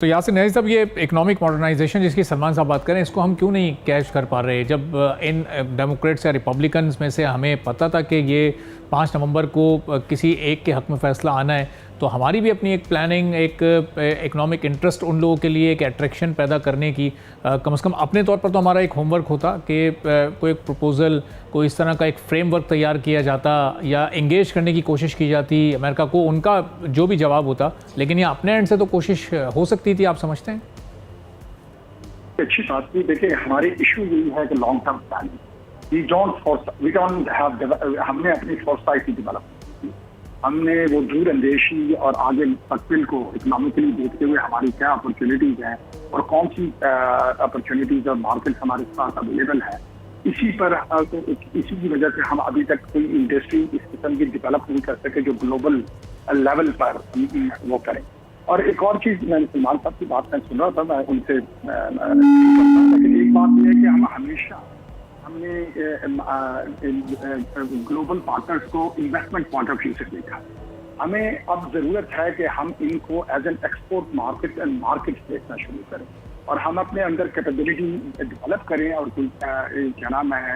تو یاسر نہی صاحب، یہ اکنامک ماڈرنائزیشن جس کی سلمان صاحب بات کریں، اس کو ہم کیوں نہیں کیچ کر پا رہے؟ جب ان ڈیموکریٹس یا ریپبلکنز میں سے ہمیں پتہ تھا کہ یہ 5 نومبر کو کسی ایک کے حق میں فیصلہ آنا ہے، تو ہماری بھی اپنی ایک پلاننگ، ایک اکنامک انٹرسٹ ان لوگوں کے لیے ایک اٹریکشن پیدا کرنے کی، کم از کم اپنے طور پر تو ہمارا ایک ہوم ورک ہوتا کہ کوئی ایک پروپوزل، کوئی اس طرح کا ایک فریم ورک تیار کیا جاتا یا انگیج کرنے کی کوشش کی جاتی امریکہ کو، ان کا جو بھی جواب ہوتا، لیکن یہ اپنے اینڈ سے تو کوشش ہو سکتی تھی، آپ سمجھتے ہیں؟ اچھی بات کی، دیکھیں ہماری ایشو یہی ہے کہ لانگ ٹرم پلاننگ، ہم نے اپنی فورسائٹ ڈیولپ، ہم نے وہ دور اندیشی اور آگے مستقبل کو اکنامکلی دیکھتے ہوئے ہماری کیا اپرچونیٹیز ہیں اور کون سی اپرچونیٹیز اور مارکیٹ ہمارے پاس اویلیبل ہے، اسی کی وجہ سے ہم ابھی تک کوئی انڈسٹری اس قسم کی ڈیولپ نہیں کر سکے جو گلوبل لیول پر وہ کریں۔ اور ایک اور چیز، میں سلمان صاحب کی بات میں سن رہا تھا، میں ان سے لیکن ایک بات یہ ہے کہ ہم ہمیشہ ہم نے گلوبل پارٹنرز کو انویسٹمنٹ پوائنٹ آف ویو سے دیکھا۔ ہمیں اب ضرورت ہے کہ ہم ان کو as an export market and market دیکھنا شروع کریں اور ہم اپنے اندر کیپیبلٹی ڈیولپ کریں، اور کیا نام ہے،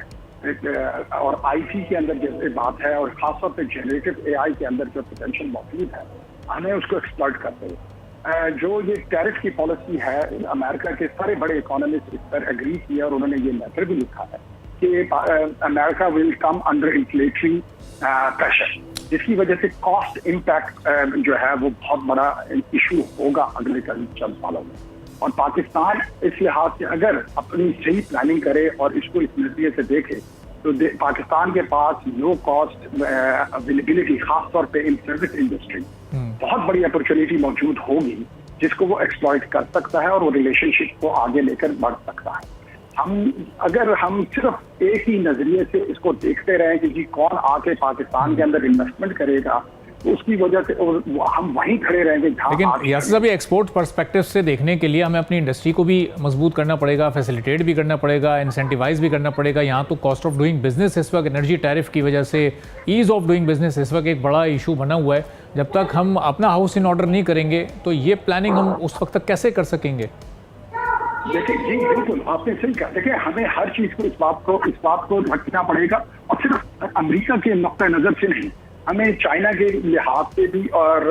اور آئی ٹی کے اندر جیسے بات ہے اور خاص طور پہ جنریٹو اے آئی کے اندر جو پوٹینشیل موجود ہے، ہمیں اس کو ایکسپلائٹ کرتے ہوئے جو یہ ٹیرف کی پالیسی ہے، امریکہ کے سارے بڑے اکانومسٹ اس پر ایگری کیا اور انہوں نے یہ لیٹر بھی لکھا ہے کہ امریکہ ول کم انڈر انفلیٹری پریشر، جس کی وجہ سے کاسٹ امپیکٹ جو ہے وہ بہت بڑا ایشو ہوگا اگلے چند سالوں میں۔ اور پاکستان اس لحاظ سے اگر اپنی صحیح پلاننگ کرے اور اس کو اس نظریے سے دیکھے تو پاکستان کے پاس لو کاسٹ اویلیبلٹی، خاص طور پہ ان سروس انڈسٹری، بہت بڑی اپرچونیٹی موجود ہوگی جس کو وہ ایکسپلائٹ کر سکتا ہے اور وہ ریلیشن شپ کو آگے لے کر بڑھ سکتا ہے۔ اگر ہم صرف ایک ہی نظریے سے اس کو دیکھتے رہیں کہ جی کون آ کے پاکستان کے اندر انویسٹمنٹ کرے گا، تو اس کی وجہ سے ہم وہیں کھڑے رہیں گے جہاں۔ لیکن یاسر صاحب، ایکسپورٹ پرسپیکٹو سے دیکھنے کے لیے ہمیں اپنی انڈسٹری کو بھی مضبوط کرنا پڑے گا، فیسیلیٹیٹ بھی کرنا پڑے گا، انسینٹیوائز بھی کرنا پڑے گا۔ یہاں تو کاسٹ آف ڈوئنگ بزنس اس وقت انرجی ٹیرف کی وجہ سے ایز آف ڈوئنگ بزنس اس وقت ایک بڑا ایشو بنا ہوا ہے۔ جب تک ہم اپنا ہاؤس ان آرڈر نہیں کریں گے تو یہ پلاننگ ہم اس وقت تک کیسے کر سکیں گے؟ دیکھیں جی بالکل آپ نے صحیح کہا، دیکھیں ہمیں ہر چیز کو اس بات کو رکھنا پڑے گا، اور صرف امریکہ کے نقطۂ نظر سے نہیں، ہمیں چائنا کے لحاظ سے بھی، اور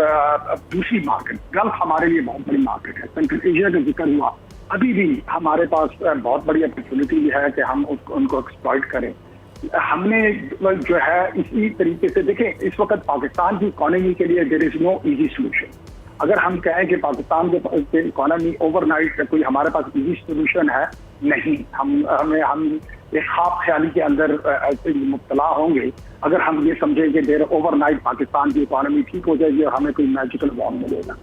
دوسری مارکیٹ، گلف ہمارے لیے بہت بڑی مارکیٹ ہے، سینٹرل ایشیا کا ذکر ہوا، ابھی بھی ہمارے پاس بہت بڑی اپرچونیٹی ہے کہ ہم ان کو ایکسپلائٹ کریں۔ ہم نے جو ہے اسی طریقے سے، دیکھیں اس وقت پاکستان کی اکانومی کے لیے دیر از نو ایزی سولوشن۔ اگر ہم کہیں کہ پاکستان کے اکانومی اوور نائٹ کوئی ہمارے پاس ایزی سولوشن ہے، نہیں، ہم ایک خواب خیالی کے اندر ایسے مبتلا ہوں گے اگر ہم یہ سمجھیں کہ دیر اوور نائٹ پاکستان کی اکانومی ٹھیک ہو جائے گی اور ہمیں کوئی میجیکل وان ملے گا۔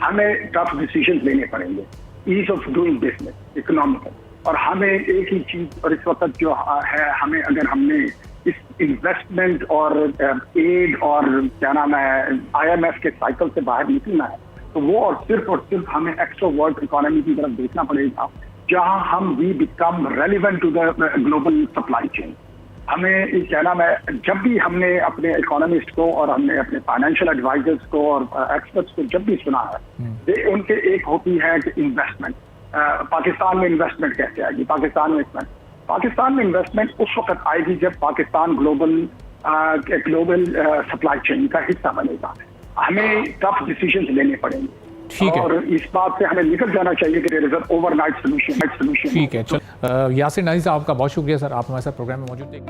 ہمیں ٹف ڈیسیژنز لینے پڑیں گے، as of doing business, economical, اور ہمیں ایک ہی چیز، اور اس وقت جو ہے ہمیں، اگر ہم نے اس انویسٹمنٹ اور ایڈ اور کیا نام ہے آئی ایم ایف کے سائیکل سے باہر نکلنا ہے، تو وہ اور صرف ہمیں ایکسٹروورٹ اکانومی کی طرف دیکھنا پڑے گا، جہاں ہم we become relevant to the global supply chain. ہمیں کیا نام ہے، جب بھی ہم نے اپنے اکانومسٹ کو اور ہم نے اپنے فائنینشیل ایڈوائزرز کو اور ایکسپرٹس کو جب بھی سنا ہے، ان کے ایک ہوتی ہے کہ انویسٹمنٹ، پاکستان میں انویسٹمنٹ کیسے آئے گی، پاکستان میں انویسٹمنٹ اس وقت آئے گی جب پاکستان گلوبل سپلائی چین کا حصہ بنے گا۔ ہمیں ٹف ڈیسیژنز لینے پڑیں گے، اور اس بات سے ہمیں نکل جانا چاہیے کہ اوور نائٹ سولوشن۔ ٹھیک ہے، یاسر نہی صاحب، آپ کا بہت شکریہ سر، آپ ہمارے ساتھ پروگرام میں موجود تھے۔